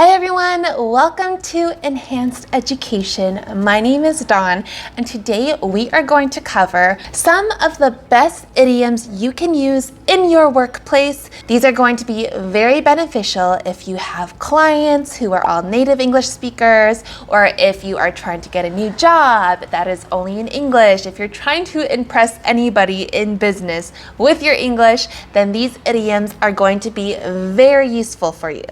Hi everyone, welcome to Enhanced Education. My name is Dawn, and today we are going to cover some of the best idioms you can use in your workplace. These are going to be very beneficial if you have clients who are all native English speakers, or if you are trying to get a new job that is only in English. If you're trying to impress anybody in business with your English, then these idioms are going to be very useful for you.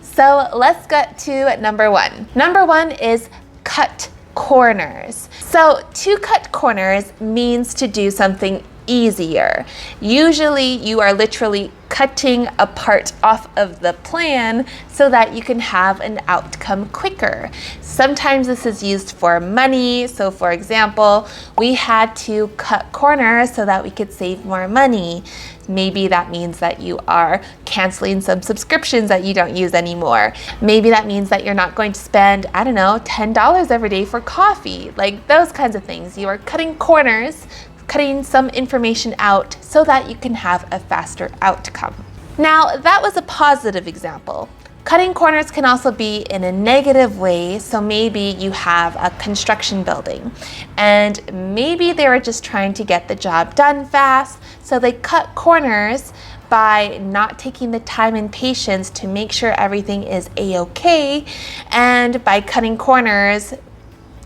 So let's get to number one. Number one is cut corners. So to cut corners means to do something easier. Usually you are literally cutting a part off of the plan so that you can have an outcome quicker. Sometimes this is used for money. So for example, we had to cut corners so that we could save more money. Maybe that means that you are canceling some subscriptions that you don't use anymore. Maybe that means that you're not going to spend, I don't know, $10 every day for coffee. Like those kinds of things. You are cutting corners, cutting some information out so that you can have a faster outcome. Now, that was a positive example. Cutting corners can also be in a negative way. So maybe you have a construction building and maybe they were just trying to get the job done fast. So they cut corners by not taking the time and patience to make sure everything is a-okay. And by cutting corners,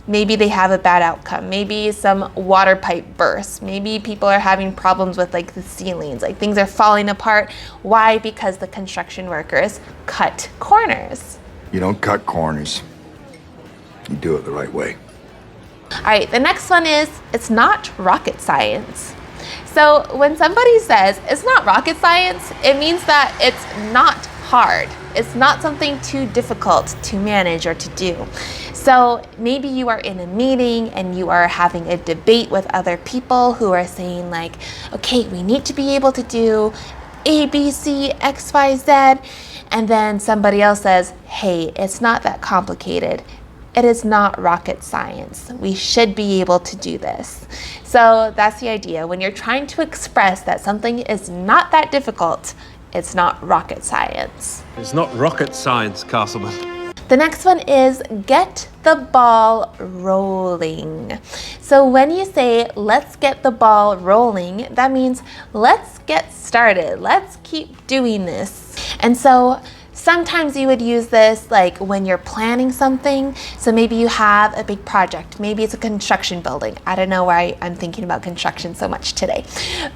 maybe they have a bad outcome. Maybe some water pipe bursts. Maybe people are having problems with like the ceilings, like things are falling apart. Why? Because the construction workers cut corners. You don't cut corners. You do it the right way. All right, the next one is, it's not rocket science. So when somebody says it's not rocket science, it means that it's not hard. It's not something too difficult to manage or to do. So maybe you are in a meeting and you are having a debate with other people who are saying like, okay, we need to be able to do A, B, C, X, Y, Z. And then somebody else says, hey, it's not that complicated. It is not rocket science. We should be able to do this. So that's the idea. When you're trying to express that something is not that difficult, it's not rocket science. It's not rocket science, Castleman. The next one is get the ball rolling. So when you say, let's get the ball rolling, that means let's get started. Let's keep doing this. And so sometimes you would use this like when you're planning something. So maybe you have a big project. Maybe it's a construction building. I don't know why I'm thinking about construction so much today.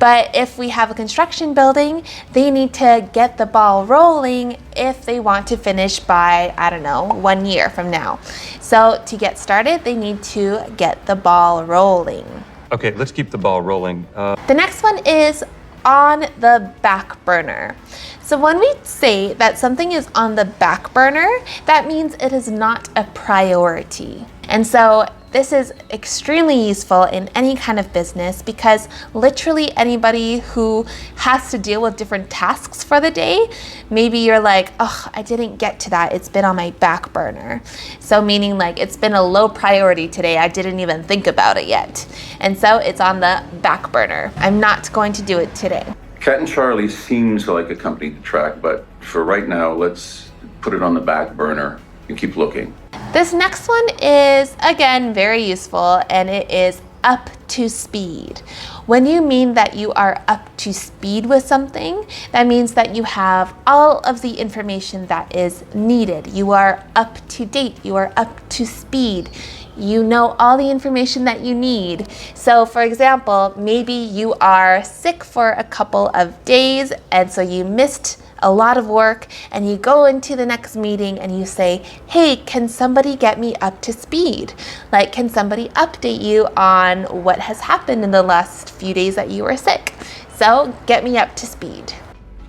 But if we have a construction building, they need to get the ball rolling if they want to finish by, I don't know, 1 year from now. So to get started, they need to get the ball rolling. Okay, let's keep the ball rolling. The next one is on the back burner. So when we say that something is on the back burner, that means it is not a priority. And so this is extremely useful in any kind of business because literally anybody who has to deal with different tasks for the day, maybe you're like, oh, I didn't get to that. It's been on my back burner. So meaning like it's been a low priority today. I didn't even think about it yet. And so it's on the back burner. I'm not going to do it today. Cat and Charlie seems like a company to track, but for right now, let's put it on the back burner and keep looking. This next one is, again, very useful, and it is up to speed. When you mean that you are up to speed with something, that means that you have all of the information that is needed. You are up to date. You are up to speed. You know all the information that you need. So for example, maybe you are sick for a couple of days, and so you missed a lot of work, and you go into the next meeting and you say, hey, can somebody get me up to speed? Like, can somebody update you on what has happened in the last few days that you were sick? So get me up to speed.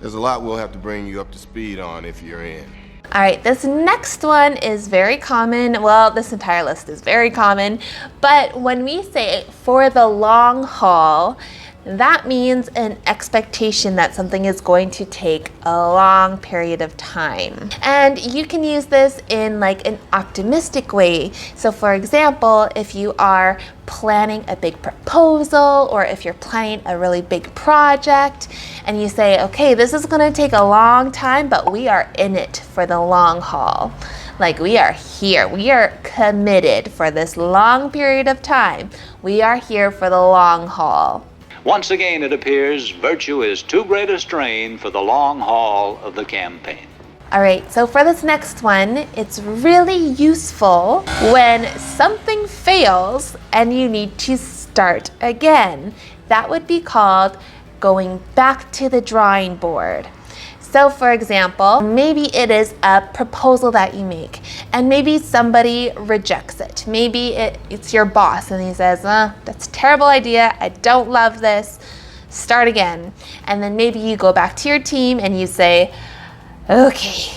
There's a lot we'll have to bring you up to speed on if you're in. All right, this next one is very common. Well, this entire list is very common, but when we say for the long haul, That means an expectation that something is going to take a long period of time. And you can use this in like an optimistic way. So for example, if you are planning a big proposal or if you're planning a really big project and you say, okay, this is going to take a long time, but we are in it for the long haul. Like we are here, we are committed for this long period of time. We are here for the long haul. Once again, it appears virtue is too great a strain for the long haul of the campaign. All right, so for this next one, it's really useful when something fails and you need to start again. That would be called going back to the drawing board. So for example, maybe it is a proposal that you make and maybe somebody rejects it. Maybe it's your boss and he says, that's a terrible idea. I don't love this. Start again. And then maybe you go back to your team and you say, okay,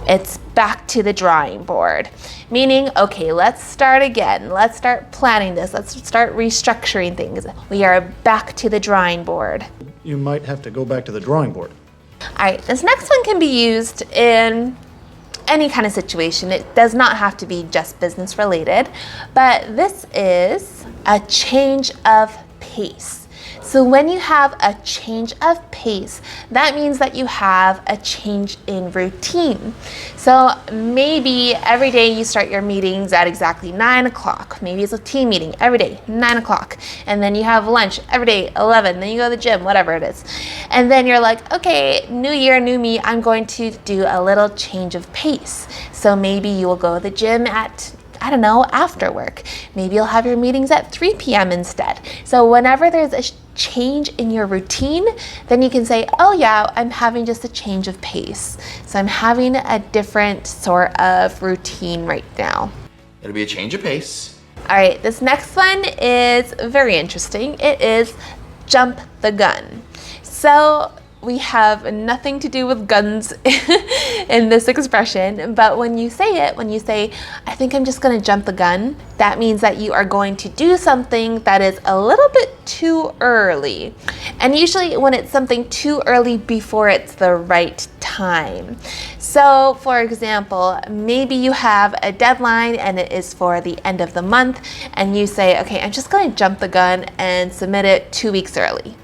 it's back to the drawing board. Meaning, okay, let's start again. Let's start planning this. Let's start restructuring things. We are back to the drawing board. You might have to go back to the drawing board. All right, this next one can be used in any kind of situation. It does not have to be just business related, but this is a change of pace. So when you have a change of pace, that means that you have a change in routine. So maybe every day you start your meetings at exactly 9 o'clock. Maybe it's a team meeting every day, 9 o'clock. And then you have lunch every day, 11. Then you go to the gym, whatever it is. And then you're like, okay, new year, new me, I'm going to do a little change of pace. So maybe you will go to the gym at, I don't know, after work. Maybe you'll have your meetings at 3 p.m. instead. So whenever there's a change in your routine, then you can say, oh yeah, I'm having just a change of pace. So I'm having a different sort of routine right now. It'll be a change of pace. All right, this next one is very interesting. It is jump the gun. So we have nothing to do with guns in this expression, but when you say it, when you say, I think I'm just gonna jump the gun, that means that you are going to do something that is a little bit too early. And usually when it's something too early before it's the right time. So for example, maybe you have a deadline and it is for the end of the month and you say, okay, I'm just gonna jump the gun and submit it 2 weeks early.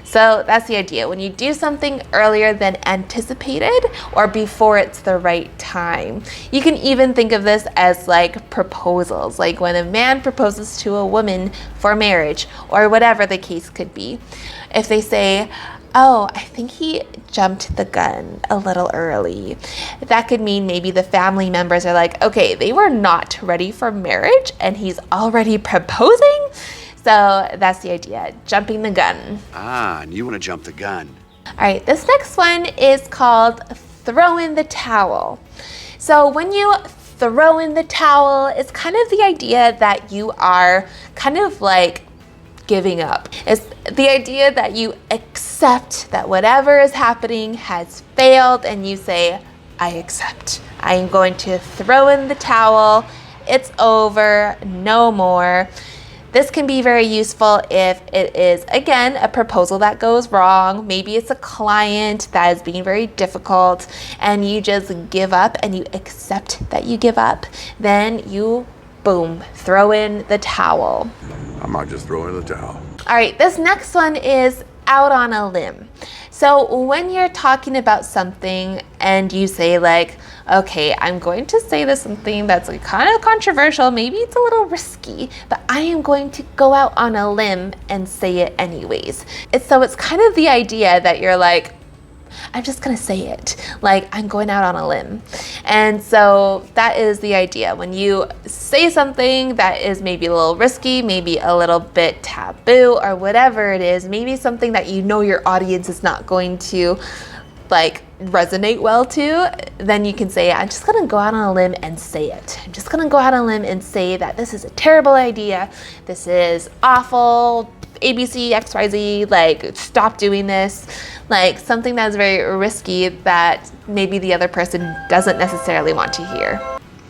So that's the idea. When you do something earlier than anticipated or before it's the right time. You can even think of this as like proposals, like when a man proposes to a woman for marriage or whatever the case could be. If they say, oh, I think he jumped the gun a little early. That could mean maybe the family members are like, okay, they were not ready for marriage and he's already proposing. So that's the idea, jumping the gun. Ah, and you want to jump the gun. All right, this next one is called throw in the towel. So when you throw in the towel, it's kind of the idea that you are kind of like giving up. It's the idea that you accept that whatever is happening has failed and you say, I accept. I am going to throw in the towel. It's over, no more. This can be very useful if it is, again, a proposal that goes wrong. Maybe it's a client that is being very difficult and you just give up and you accept that you give up. Then you, boom, throw in the towel. I might just throw in the towel. All right, this next one is out on a limb. So when you're talking about something and you say like, okay, I'm going to say this something that's like kind of controversial, maybe it's a little risky, but I am going to go out on a limb and say it anyways. So it's kind of the idea that you're like, I'm just gonna say it, like I'm going out on a limb. And so that is the idea. When you say something that is maybe a little risky, maybe a little bit taboo or whatever it is, maybe something that you know your audience is not going to like resonate well to, then you can say, I'm just gonna go out on a limb and say it. I'm just gonna go out on a limb and say that this is a terrible idea. This is awful. ABC, XYZ, like stop doing this, like something that's very risky that maybe the other person doesn't necessarily want to hear.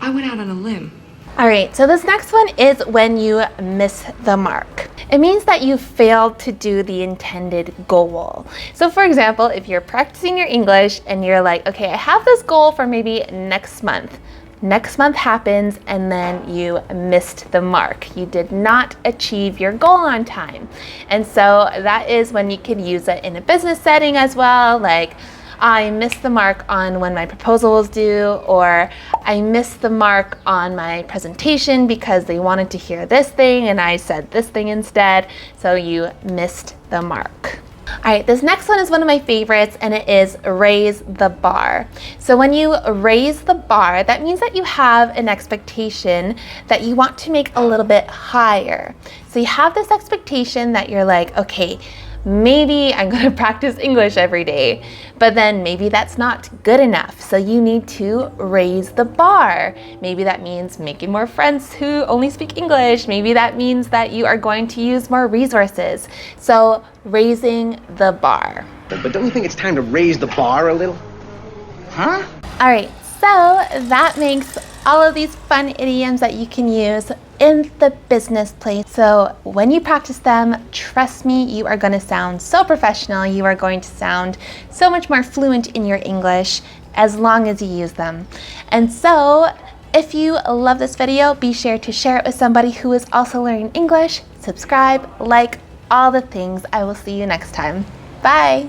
I went out on a limb. All right, so this next one is when you miss the mark. It means that you failed to do the intended goal. So for example, if you're practicing your English and you're like, okay, I have this goal for maybe next month. Next month happens and then you missed the mark. You did not achieve your goal on time. And so that is when you can use it in a business setting as well, like I missed the mark on when my proposal was due, or I missed the mark on my presentation because they wanted to hear this thing and I said this thing instead. So you missed the mark. All right, this next one is one of my favorites, and it is raise the bar. So when you raise the bar, that means that you have an expectation that you want to make a little bit higher. So you have this expectation that you're like, okay, maybe I'm going to practice English every day, but then maybe that's not good enough. So you need to raise the bar. Maybe that means making more friends who only speak English. Maybe that means that you are going to use more resources. So raising the bar. But don't you think it's time to raise the bar a little? Huh? All right, so that makes all of these fun idioms that you can use in the business place. So when you practice them, trust me, you are going to sound so professional. You are going to sound so much more fluent in your English as long as you use them. And so if you love this video, be sure to share it with somebody who is also learning English. Subscribe, like, all the things. I will see you next time. Bye.